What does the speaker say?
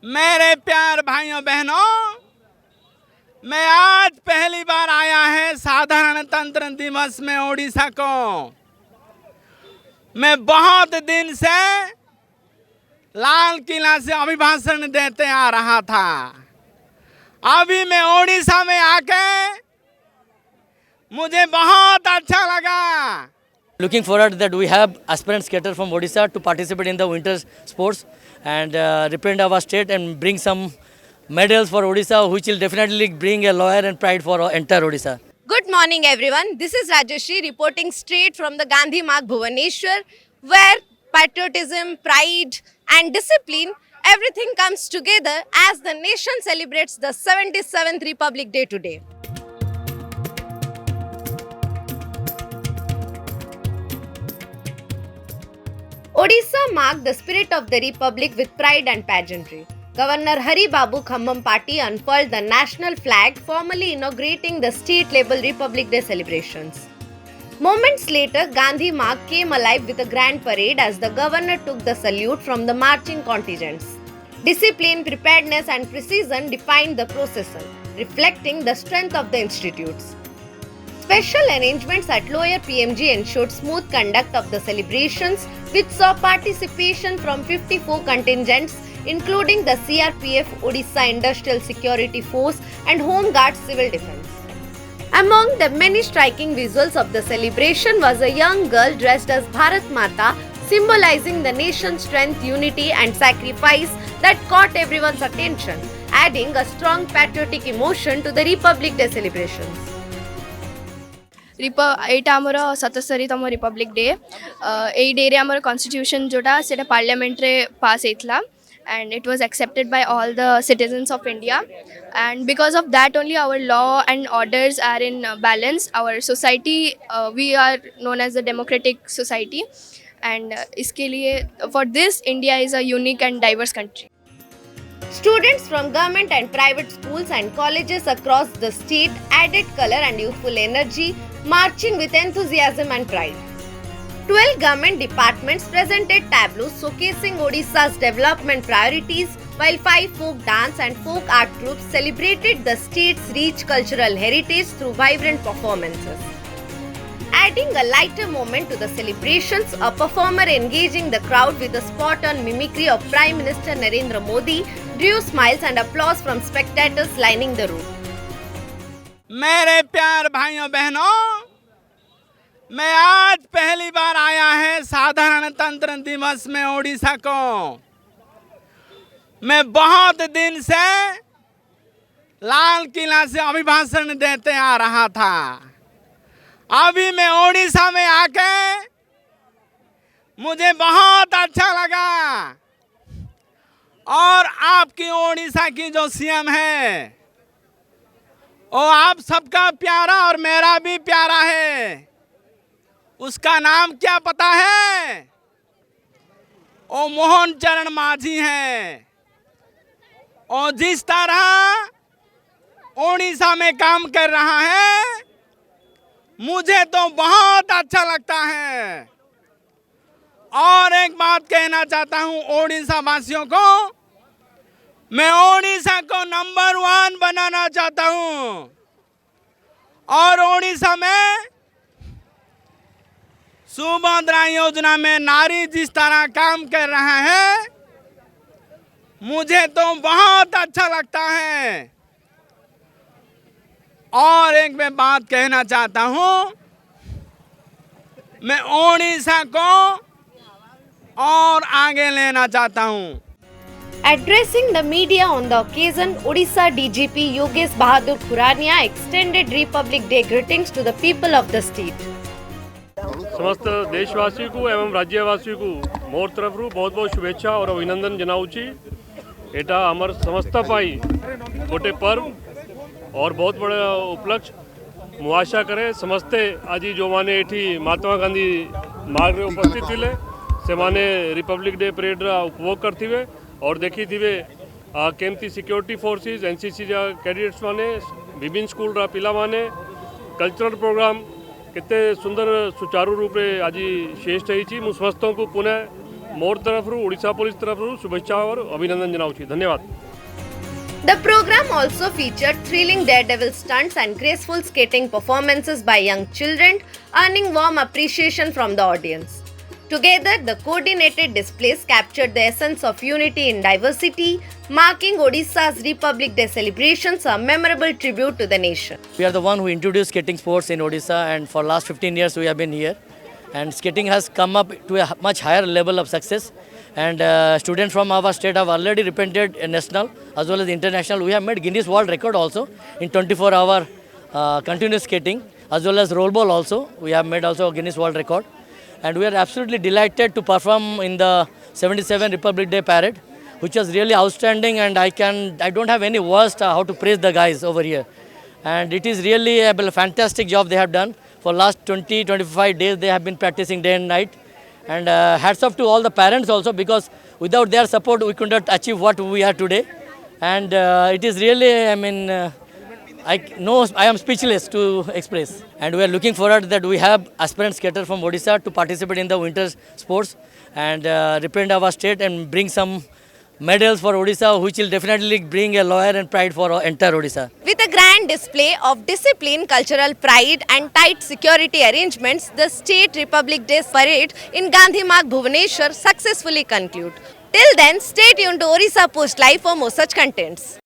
मेरे प्यार भाइयों बहनों, मैं आज पहली बार आया है साधारणतंत्र दिवस में ओडिशा को। मैं बहुत दिन से लाल किला से अभिभाषण देते आ रहा था। अभी मैं ओडिशा में आके मुझे बहुत अच्छा लगा। Looking forward that we have aspirant skaters from Odisha to participate in the winter sports and represent our state and bring some medals for Odisha, which will definitely bring a lawyer and pride for entire Odisha. Good morning, everyone. This is Rajashri reporting straight from the Gandhi Marg Bhubaneswar, where patriotism, pride, and discipline everything comes together as the nation celebrates the 77th Republic Day today. Odisha marked the spirit of the Republic with pride and pageantry. Governor Hari Babu Khammampati unfurled the national flag, formally inaugurating the state-level Republic Day celebrations. Moments later, Gandhi Marg came alive with a grand parade as the governor took the salute from the marching contingents. Discipline, preparedness and precision defined the procession, reflecting the strength of the institutes. Special arrangements at Lower PMG ensured smooth conduct of the celebrations, which saw participation from 54 contingents including the CRPF, Odisha Industrial Security Force and Home Guard Civil Defence. Among the many striking visuals of the celebration was a young girl dressed as Bharat Mata, symbolizing the nation's strength, unity and sacrifice that caught everyone's attention, adding a strong patriotic emotion to the Republic Day celebrations. ଏଇଟା ଆମର 77ତମ Republic day. ଏଇ ଡେରେ ଆମର constitution ଯେଉଁଟା ସେଇଟା ପାର୍ଲାମେଣ୍ଟରେ pass ହେଇଥିଲା and it was accepted by all the citizens of India, and because of that only our law and orders are in balance. Our society, we are known as a democratic society, and iske liye for this India is a unique and diverse country. Students from government and private schools and colleges across the state added color and youthful energy, marching with enthusiasm and pride. 12 government departments presented tableaus showcasing Odisha's development priorities, while 5 folk dance and folk art groups celebrated the state's rich cultural heritage through vibrant performances. Adding a lighter moment to the celebrations, a performer engaging the crowd with a spot-on mimicry of Prime Minister Narendra Modi drew smiles and applause from spectators lining the road. मेरे प्यार भाइयों बहनों, मैं आज पहली बार आया है साधारणतंत्र दिवस में ओडिशा को। मैं बहुत दिन से लाल किला से अभिभाषण देते आ रहा था। अभी मैं ओडिशा में आके मुझे बहुत अच्छा लगा। और आपकी ओडिशा की जो सीएम है वो आप सबका प्यारा और मेरा भी प्यारा है। उसका नाम क्या पता है? वो मोहन चरण मांझी है। और जिस तरह ओडिशा में काम कर रहा है मुझे तो बहुत अच्छा लगता है। और एक बात कहना चाहता हूँ ओडिशा वासियों को, मैं ओडिशा को नंबर 1 बनाना चाहता हूँ। और ओडिशा में सुभद्रा योजना में नारी जिस तरह काम कर रहा है मुझे तो बहुत अच्छा लगता है। और एक मैं बात कहना चाहता हूँ, मैं ओडिशा को और आगे लेना चाहता हूँ। Addressing the media on the occasion, Odisha DGP Yogesh Bahadur Khurania extended Republic Day greetings to the people of the state. समस्त देशवासी को एवं राज्यवासी को मोर तरफ बहुत बहुत शुभेच्छा और अभिनंदन जनाऊँची। एटा आमर समस्त पाई गोटे पर्व और बहुत बड़ा उपलक्ष्य मु आशा करे समस्ते आज जो माने एठी महात्मा गांधी मार्ग में उपस्थित थिले से माने रिपब्लिक डे परेड उपभोग करथिबे और देखी थिबे केमती सिक्योरिटी फोर्सेस एनसीसी कैडेट्स माने विभिन्न स्कूल रा पिला माने कल्चरल प्रोग्राम केते सुंदर सुचारू रूप आज श्रेष्ठ होती। समस्त को पुनः मोर तरफरू ओडिशा पुलिस तरफरू शुभेच्छा और अभिनंदन जनावुछि धन्यवाद। The program also featured thrilling daredevil stunts and graceful skating performances by young children, earning warm appreciation from the audience. Together, the coordinated displays captured the essence of unity in diversity, marking Odisha's Republic Day celebrations a memorable tribute to the nation. We are the one who introduced skating sports in Odisha, and for last 15 years we have been here. And skating has come up to a much higher level of success. And students from our state have already represented national as well as international. We have made Guinness World Record also in 24-hour continuous skating, as well as rollball also. We have made also a Guinness World Record. And we are absolutely delighted to perform in the 77 Republic Day Parade, which was really outstanding, and I don't have any words how to praise the guys over here. And it is really a fantastic job they have done. For last 20-25 days they have been practicing day and night. And hats off to all the parents also, because without their support we could not achieve what we are today. And it is really, I am speechless to express. And we are looking forward that we have aspirant skaters from Odisha to participate in the winter sports and represent our state and bring some medals for Odisha, which will definitely bring a lawyer and pride for entire Odisha. With a grand display of discipline, cultural pride and tight security arrangements, the State Republic Day Parade in Gandhi Marg, Bhubaneswar successfully concluded. Till then, stay tuned to Orissa Post Live for more such contents.